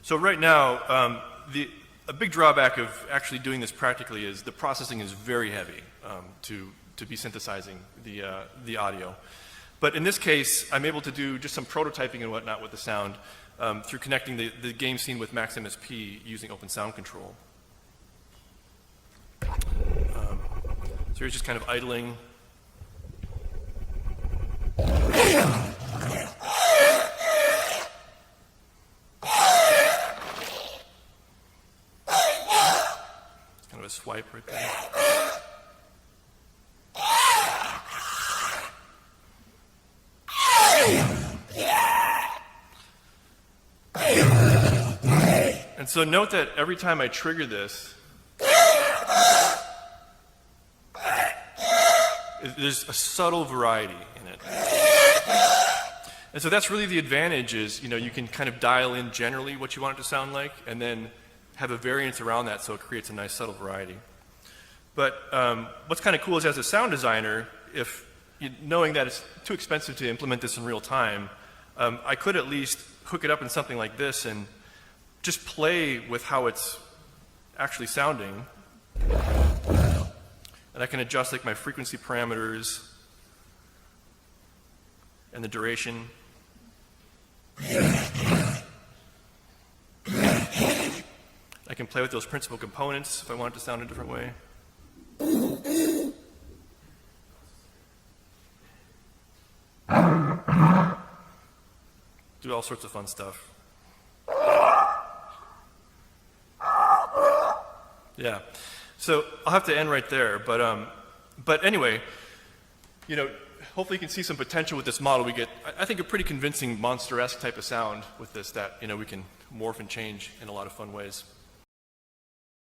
So right now, a big drawback of actually doing this practically is the processing is very heavy to be synthesizing the audio. But in this case, I'm able to do just some prototyping and whatnot with the sound through connecting the game scene with Max MSP using Open Sound Control. So here's just kind of idling. Kind of a swipe right there. And so note that every time I trigger this, there's a subtle variety in it. And so that's really the advantage is, you can kind of dial in generally what you want it to sound like and then have a variance around that so it creates a nice subtle variety. But what's kind of cool is as a sound designer, knowing that it's too expensive to implement this in real time, I could at least hook it up in something like this and just play with how it's actually sounding. And I can adjust like my frequency parameters and the duration. I can play with those principal components if I want it to sound a different way. Do all sorts of fun stuff. Yeah. So I'll have to end right there, but anyway, hopefully you can see some potential with this model. We get, I think, a pretty convincing monster-esque type of sound with this that, we can morph and change in a lot of fun ways.